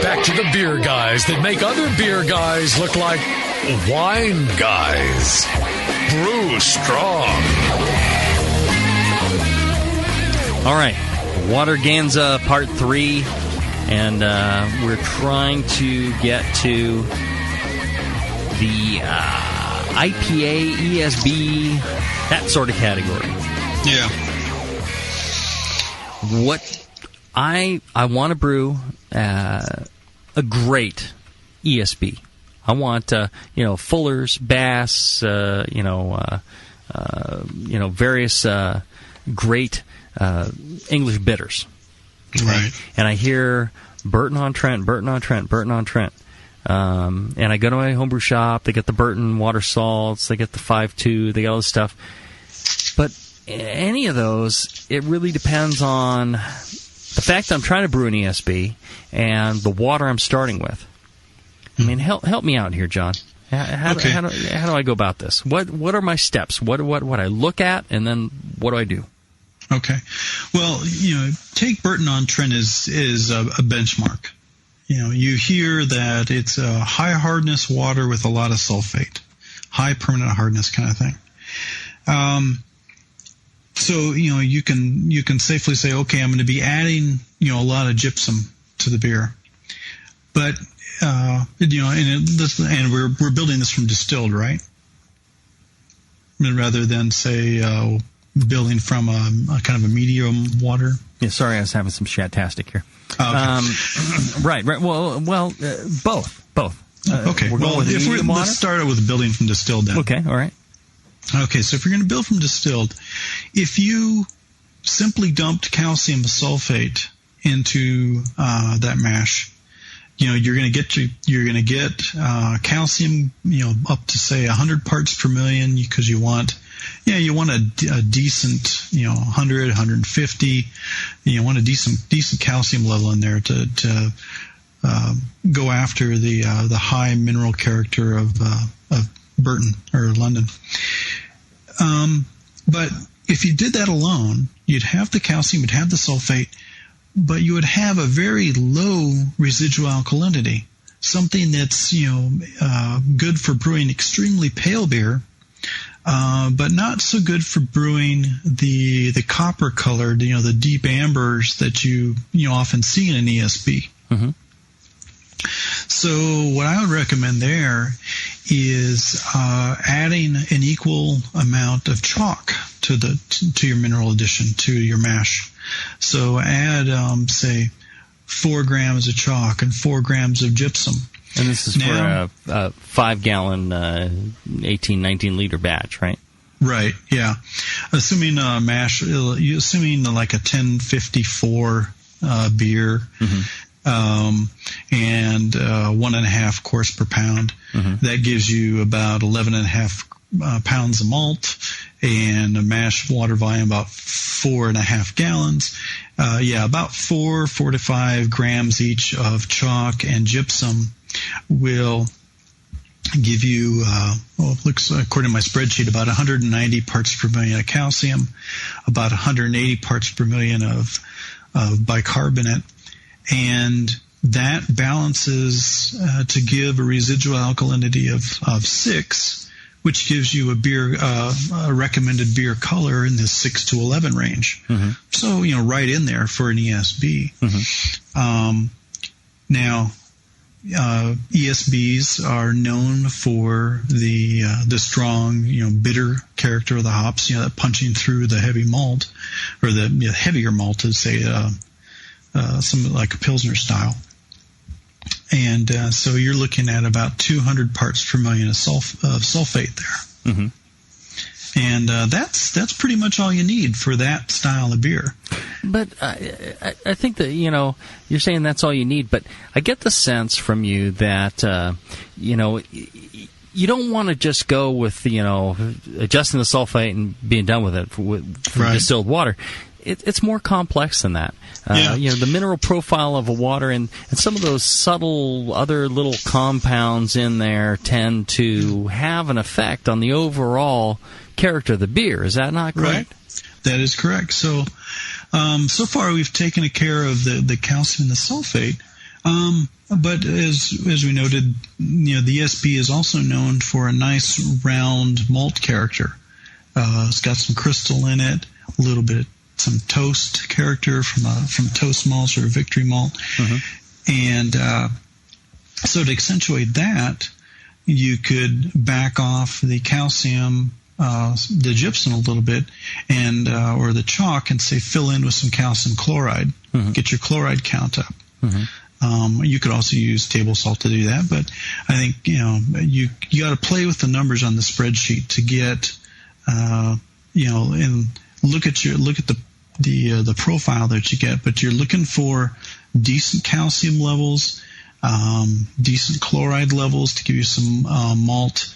back to the beer guys that make other beer guys look like wine guys. Brew Strong. All right, Waterganza Part 3, and we're trying to get to the IPA, ESB, that sort of category. Yeah. What I want to brew a great ESB. I want Fuller's, Bass, various great English bitters. Right. And I hear Burton-on-Trent. And I go to my homebrew shop. They get the Burton water salts. They get the 5.2. They got all this stuff. But any of those, it really depends on the fact that I'm trying to brew an ESB and the water I'm starting with. I mean, help me out here, John. How do I go about this? What are my steps? What I look at, and then what do I do? Okay. Well, take Burton-on-Trent is a benchmark. You hear that it's a high hardness water with a lot of sulfate, high permanent hardness kind of thing. So you can safely say, okay, I'm going to be adding a lot of gypsum to the beer, but and we're building this from distilled, right? Rather than say building from a kind of a medium water. Yeah, sorry, I was having some shatastic here. Okay. Right. Well, both. Okay. Let's start with building from distilled then. Okay. All right. Okay. So if you're going to build from distilled, if you simply dumped calcium sulfate into that mash, you're going to get calcium, up to say 100 parts per million, because you want a decent, 100, 150. You want a decent calcium level in there to go after the high mineral character of Burton or London. But if you did that alone, you'd have the calcium, you'd have the sulfate, but you would have a very low residual alkalinity, something that's good for brewing extremely pale beer. But not so good for brewing the copper colored, the deep ambers that you often see in an ESB. Mm-hmm. So what I would recommend there is adding an equal amount of chalk to your mineral addition to your mash. So add say 4 grams of chalk and 4 grams of gypsum. And this is for a 5-gallon, 18, 19-liter batch, right? Right, yeah. Assuming mash, assuming like a 1054 beer, and 1.5 quarts per pound, that gives you about 11.5 pounds of malt and a mash water volume about 4.5 gallons. About 4 to 5 grams each of chalk and gypsum will give you, looks according to my spreadsheet, about 190 parts per million of calcium, about 180 parts per million of bicarbonate, and that balances to give a residual alkalinity of 6, which gives you a recommended beer color in the 6 to 11 range. So right in there for an ESB. Now, ESBs are known for the strong, bitter character of the hops, that punching through the heavy malt, or the heavier malt, to say something like a Pilsner style. And so you're looking at about 200 parts per million of sulfate there. And that's pretty much all you need for that style of beer. But I think that, you're saying that's all you need, but I get the sense from you that, you don't want to just go with, adjusting the sulfate and being done with it from distilled water. It's more complex than that. The mineral profile of a water and some of those subtle other little compounds in there tend to have an effect on the overall character of the beer. Is that not correct? Right. That is correct. So, so far we've taken care of the calcium and the sulfate. But as we noted, the ESB is also known for a nice round malt character. It's got some crystal in it, a little bit some toast character from toast malts or victory malt, and so to accentuate that, you could back off the calcium, the gypsum a little bit, and or the chalk, and say fill in with some calcium chloride, get your chloride count up. You could also use table salt to do that, but I think you got to play with the numbers on the spreadsheet to get and look at the profile that you get. But you're looking for decent calcium levels, decent chloride levels to give you some malt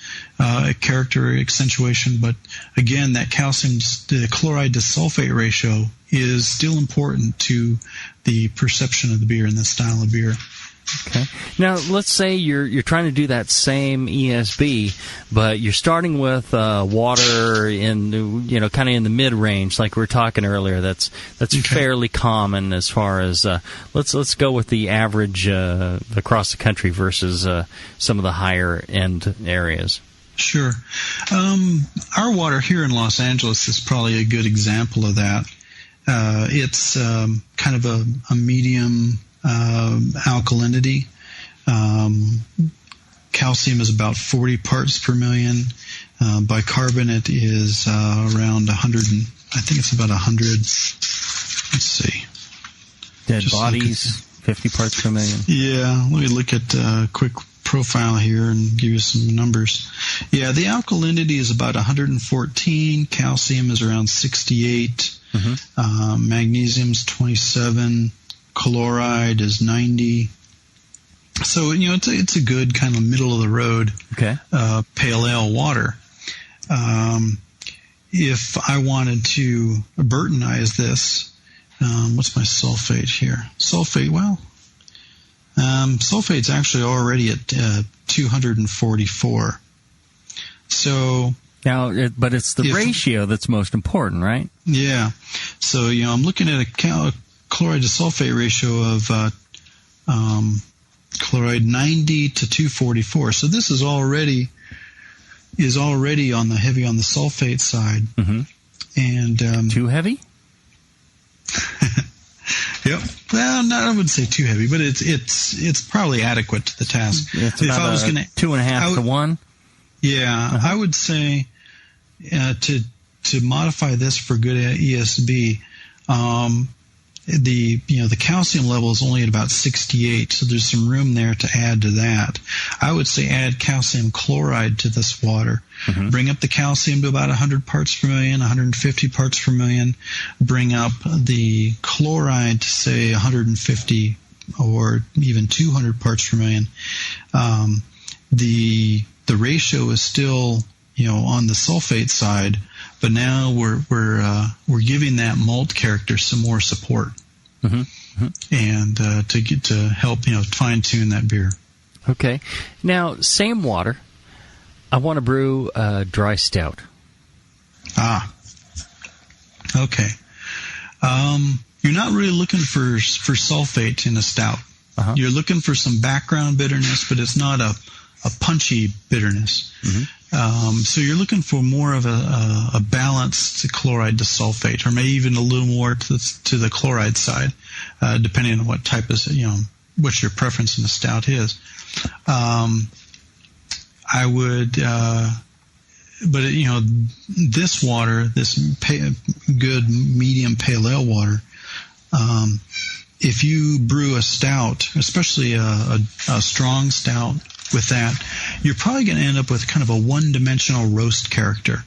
character accentuation. But again, that the chloride to sulfate ratio is still important to the perception of the beer and the style of beer. Okay. Now, let's say you're trying to do that same ESB, but you're starting with water in kind of in the mid range, like we were talking earlier. That's fairly common as far as let's go with the average across the country versus some of the higher end areas. Sure. Our water here in Los Angeles is probably a good example of that. It's kind of a medium alkalinity. Calcium is about 40 parts per million. Bicarbonate is around 100. I think it's about 100. Let's see. Dead bodies, 50 parts per million. Yeah, let me look at a quick profile here and give you some numbers. Yeah, the alkalinity is about 114. Calcium is around 68. Magnesium's 27. Chloride is 90. So it's a good kind of middle of the road pale ale water. If I wanted to Burtonize this, what's my sulfate here? Sulfate's actually already at 244. So now, but it's the ratio that's most important, right? Yeah. So I'm looking at a chloride to sulfate ratio of chloride 90 to 244. So this is already on the sulfate side. And too heavy? Yep. Well, I wouldn't say too heavy, but it's probably adequate to the task. If I was going to 2.5 to 1. Yeah, I would say to modify this for good ESB. The calcium level is only at about 68, so there's some room there to add to that. I would say add calcium chloride to this water. Bring up the calcium to about 100 parts per million, 150 parts per million. Bring up the chloride to, say, 150 or even 200 parts per million. The ratio is still, on the sulfate side, but now we're giving that malt character some more support, and to help fine tune that beer. Okay, now same water. I want to brew a dry stout. Okay. You're not really looking for sulfate in a stout. You're looking for some background bitterness, but it's not a punchy bitterness. So you're looking for more of a balanced chloride to sulfate, or maybe even a little more to the chloride side, depending on what type of, what your preference in the stout is. I would, but this water, this good medium pale ale water, if you brew a stout, especially a strong stout with that, you're probably going to end up with kind of a one-dimensional roast character,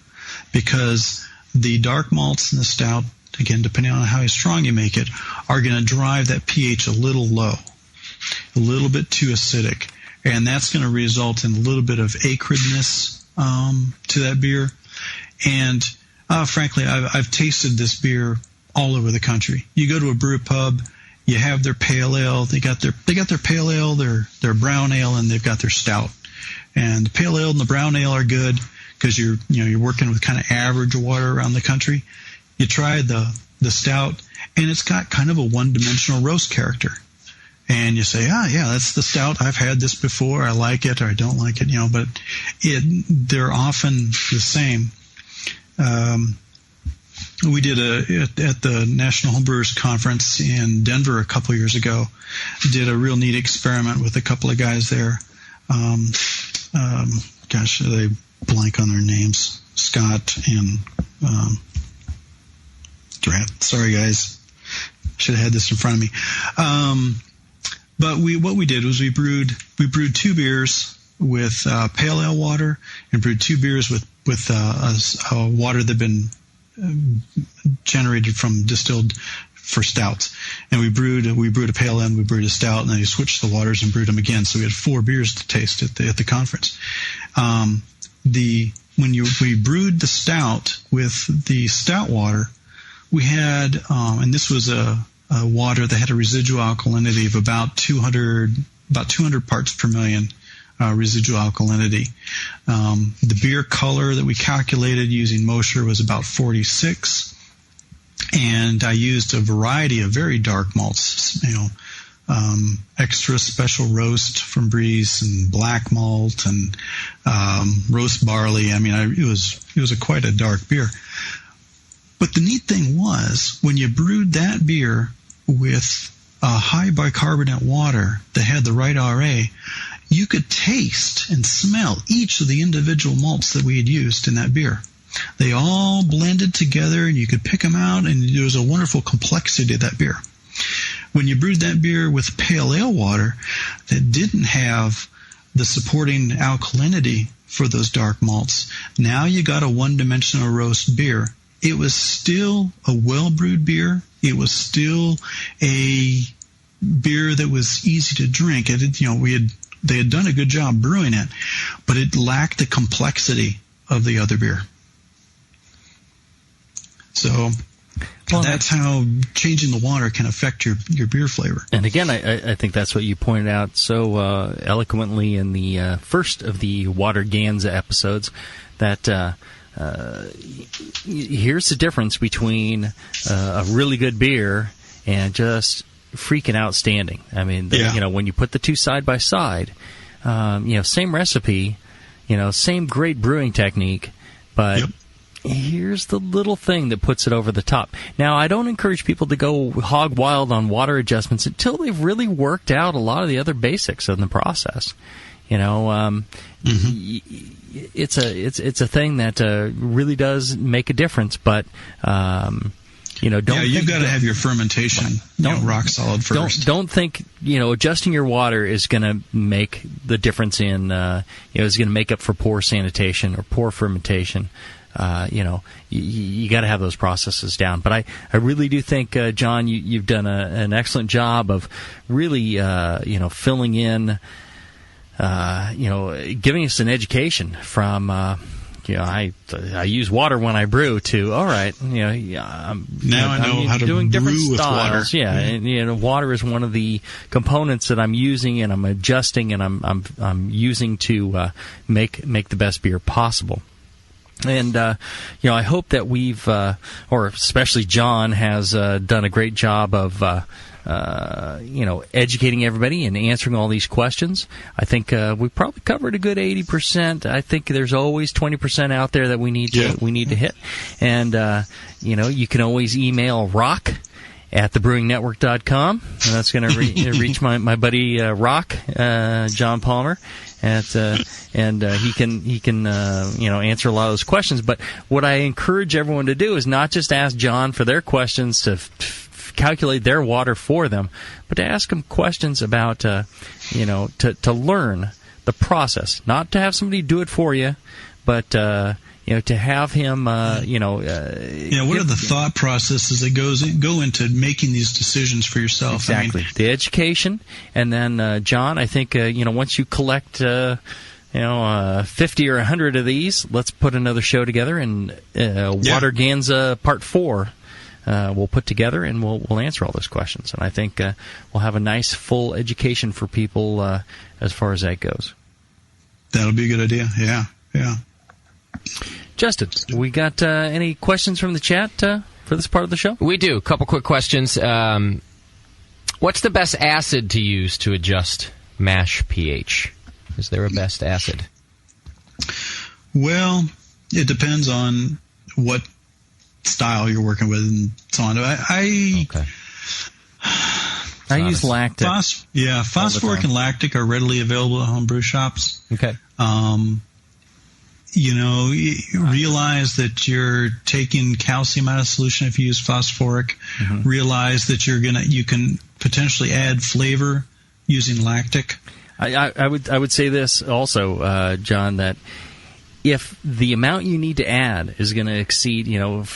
because the dark malts in the stout, again, depending on how strong you make it, are going to drive that pH a little low, a little bit too acidic, and that's going to result in a little bit of acridness to that beer. And frankly, I've tasted this beer all over the country. You go to a brew pub, you have their pale ale. They got their pale ale, their brown ale, and they've got their stout. And the pale ale and the brown ale are good because you're working with kind of average water around the country. You try the stout, and it's got kind of a one-dimensional roast character. and you say, that's the stout. I've had this before. I like it or I don't like it, but they're often the same. We did at the National Homebrewers Conference in Denver a couple years ago, did a real neat experiment with a couple of guys there. They blank on their names. Scott and sorry guys, should have had this in front of me. But what we did was we brewed 2 beers with pale ale water, and brewed 2 beers with a water that had been generated from distilled for stouts. And we brewed a pale ale and we brewed a stout, and then we switched the waters and brewed them again. So we had 4 beers to taste at the conference. When we brewed the stout with the stout water, we had, and this was a water that had a residual alkalinity of about 200 parts per million residual alkalinity. The beer color that we calculated using Mosher was about 46, and I used a variety of very dark malts, extra special roast from Breeze and black malt and roast barley. I mean, it was quite a dark beer. But the neat thing was, when you brewed that beer with a high bicarbonate water that had the right RA, you could taste and smell each of the individual malts that we had used in that beer. They all blended together, and you could pick them out, and there was a wonderful complexity to that beer. When you brewed that beer with pale ale water that didn't have the supporting alkalinity for those dark malts, now you got a one-dimensional roast beer. It was still a well-brewed beer. It was still a beer that was easy to drink. They had done a good job brewing it, but it lacked the complexity of the other beer. So that's how changing the water can affect your beer flavor. And again, I think that's what you pointed out so eloquently in the first of the Water Ganza episodes, that here's the difference between a really good beer and just freaking outstanding. I mean, when you put the two side by side, same recipe, same great brewing technique, but here's the little thing that puts it over the top. Now, I don't encourage people to go hog wild on water adjustments until they've really worked out a lot of the other basics in the process. It's a thing that really does make a difference, but you've got to have your fermentation rock solid first. Don't think adjusting your water is going to make the difference in is going to make up for poor sanitation or poor fermentation. You got to have those processes down. But I really do think, John, you've done an excellent job of really filling in. Giving us an education from, I use water when I brew to, all right, I know how to doing different brew styles. with water. Yeah, and water is one of the components that I'm using and I'm adjusting and I'm using to make the best beer possible. And I hope that we've, or especially John, has done a great job of. Educating everybody and answering all these questions. I think we've probably covered a good 80%. I think there's always 20% out there that we need to hit. And you can always email rock at thebrewingnetwork.com, and that's going to reach my buddy Rock, John Palmer. And he can answer a lot of those questions. But what I encourage everyone to do is not just ask John for their questions to calculate their water for them, but to ask them questions about to learn the process, not to have somebody do it for you, but to have him what are the thought processes that go into making these decisions for yourself? Exactly. The education, and then John, I think once you collect 50 or 100 of these, let's put another show together, and Water Ganza Part 4 we'll put together, and we'll answer all those questions. And I think we'll have a nice full education for people as far as that goes. That'll be a good idea. Yeah. Justin, we got any questions from the chat for this part of the show? We do. A couple quick questions. What's the best acid to use to adjust mash pH? Is there a best acid? Well, it depends on what style you're working with and so on. I use lactic. Phosphoric and lactic are readily available at home brew shops. Okay. Realize that you're taking calcium out of solution if you use phosphoric. Mm-hmm. Realize that you can potentially add flavor using lactic. I would say this also, John, that if the amount you need to add is going to exceed 1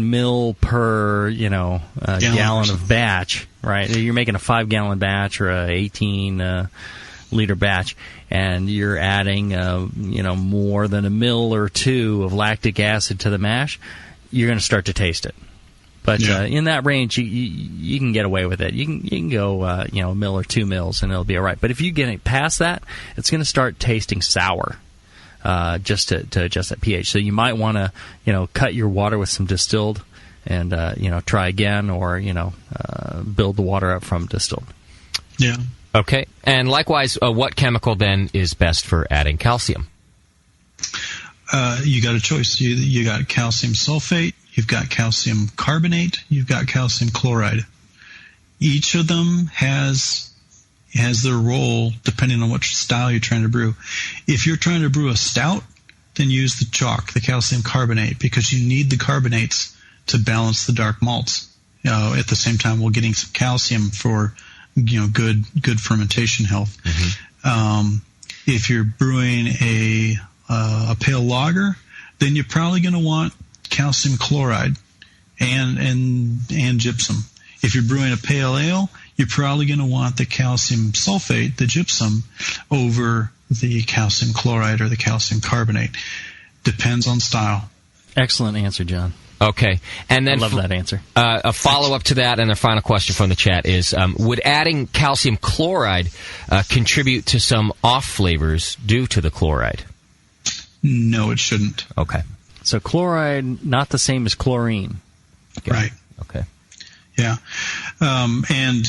mil per gallon of batch, right? You're making a 5-gallon batch or a 18 liter batch, and you're adding more than a mil or 2 of lactic acid to the mash, you're going to start to taste it. But in that range, you can get away with it. You can go a mil or 2 mils, and it'll be all right. But if you get it past that, it's going to start tasting sour, just to adjust that pH. So you might want to cut your water with some distilled, and try again, or build the water up from distilled. Yeah. Okay. And likewise, what chemical then is best for adding calcium? You got a choice. You got calcium sulfate. You've got calcium carbonate. You've got calcium chloride. Each of them has their role depending on which style you're trying to brew. If you're trying to brew a stout, then use the chalk, the calcium carbonate, because you need the carbonates to balance the dark malts. At the same time, while getting some calcium for good fermentation health. Mm-hmm. If you're brewing a pale lager, then you're probably going to want calcium chloride and gypsum. If you're brewing a pale ale, you're probably going to want the calcium sulfate, the gypsum, over the calcium chloride or the calcium carbonate. Depends on style. Excellent answer, John. Okay. And then I love that answer. A follow-up to that, and a final question from the chat is, would adding calcium chloride contribute to some off flavors due to the chloride? No, it shouldn't. Okay. So chloride, not the same as chlorine. Right. Okay. Yeah. And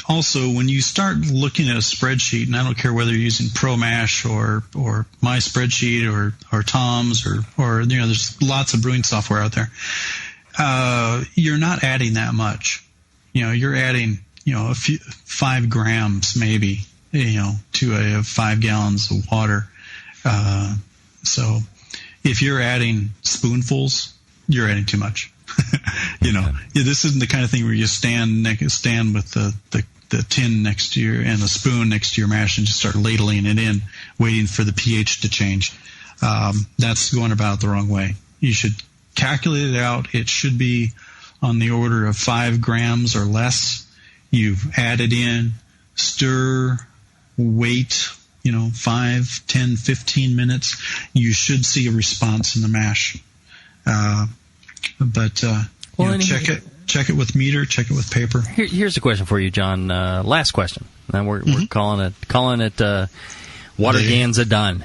also, when you start looking at a spreadsheet, and I don't care whether you're using ProMash or My Spreadsheet or Tom's or there's lots of brewing software out there, you're not adding that much. You're adding, a few 5 grams maybe, to 5 gallons of water. So if you're adding spoonfuls, you're adding too much. This isn't the kind of thing where you stand with the tin next to your and the spoon next to your mash and just start ladling it in, waiting for the pH to change. That's going about it the wrong way. You should calculate it out. It should be on the order of 5 grams or less. You've added in, stir, wait, 5, 10, 15 minutes. You should see a response in the mash. Check it with meter, check it with paper. Here's a question for you, John. Last question. And we're calling it Waterganza done.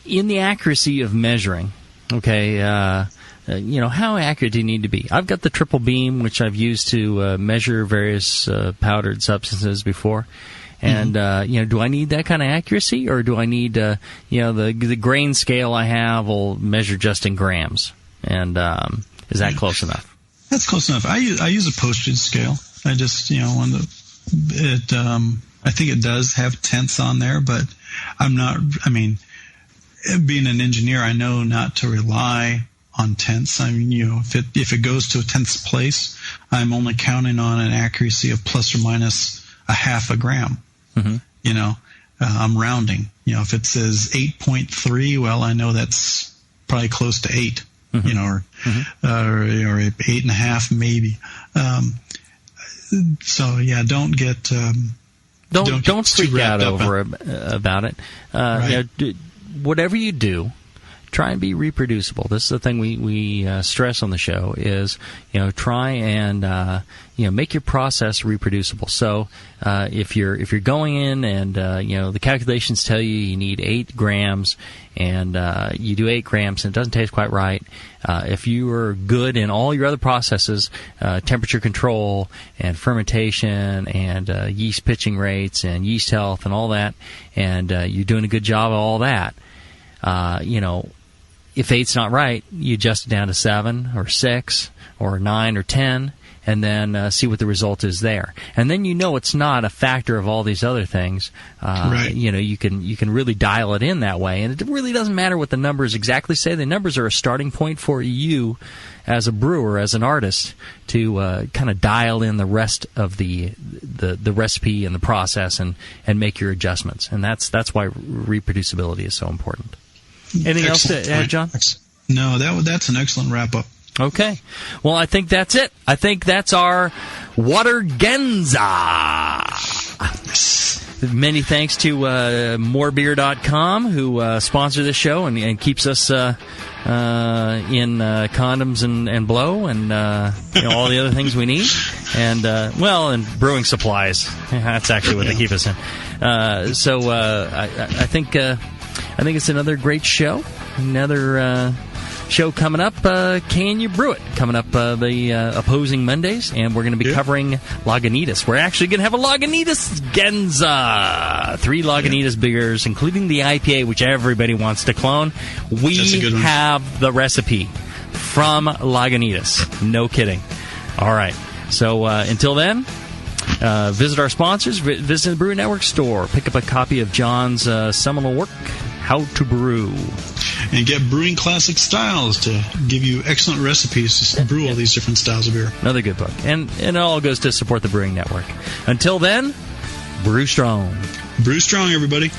In the accuracy of measuring, okay, how accurate do you need to be? I've got the triple beam, which I've used to measure various powdered substances before. And, do I need that kind of accuracy, or do I need, the grain scale I have will measure just in grams? And is that close enough? That's close enough. I use a postage scale. I just, I think it does have tenths on there, but being an engineer, I know not to rely on tenths. If it goes to a tenths place, I'm only counting on an accuracy of plus or minus a half a gram. Mm-hmm. I'm rounding. If it says 8.3, well, I know that's probably close to 8. Mm-hmm. Or 8.5 maybe. Don't get don't freak out over about it. Right. Whatever you do, try and be reproducible. This is the thing we stress on the show is, try and make your process reproducible. So if you're going in and the calculations tell you need 8 grams and you do 8 grams and it doesn't taste quite right, if you are good in all your other processes, temperature control and fermentation and yeast pitching rates and yeast health and all that, and you're doing a good job of all that, if 8's not right, you adjust it down to 7 or 6 or 9 or 10, and then see what the result is there. And then it's not a factor of all these other things. Right. You can really dial it in that way, and it really doesn't matter what the numbers exactly say. The numbers are a starting point for you as a brewer, as an artist, to kind of dial in the rest of the recipe and the process and make your adjustments. And that's why reproducibility is so important. Anything else to add, John? No, that's an excellent wrap-up. Okay. Well, I think that's it. I think that's our Water Genza. Many thanks to morebeer.com, who sponsor this show and keeps us in condoms and blow and all the other things we need. And, and brewing supplies. That's actually what they keep us in. So I think it's another great show. Another show coming up, Can You Brew It? Coming up the opposing Mondays, and we're going to be covering Lagunitas. We're actually going to have a Lagunitas Genza. 3 Lagunitas beers, including the IPA, which everybody wants to clone. We have the recipe from Lagunitas. No kidding. All right. So until then, visit our sponsors, visit the Brewing Network store, pick up a copy of John's seminal work, How to Brew. And get Brewing Classic Styles to give you excellent recipes to brew all these different styles of beer. Another good book. And it all goes to support the Brewing Network. Until then, brew strong. Brew strong, everybody.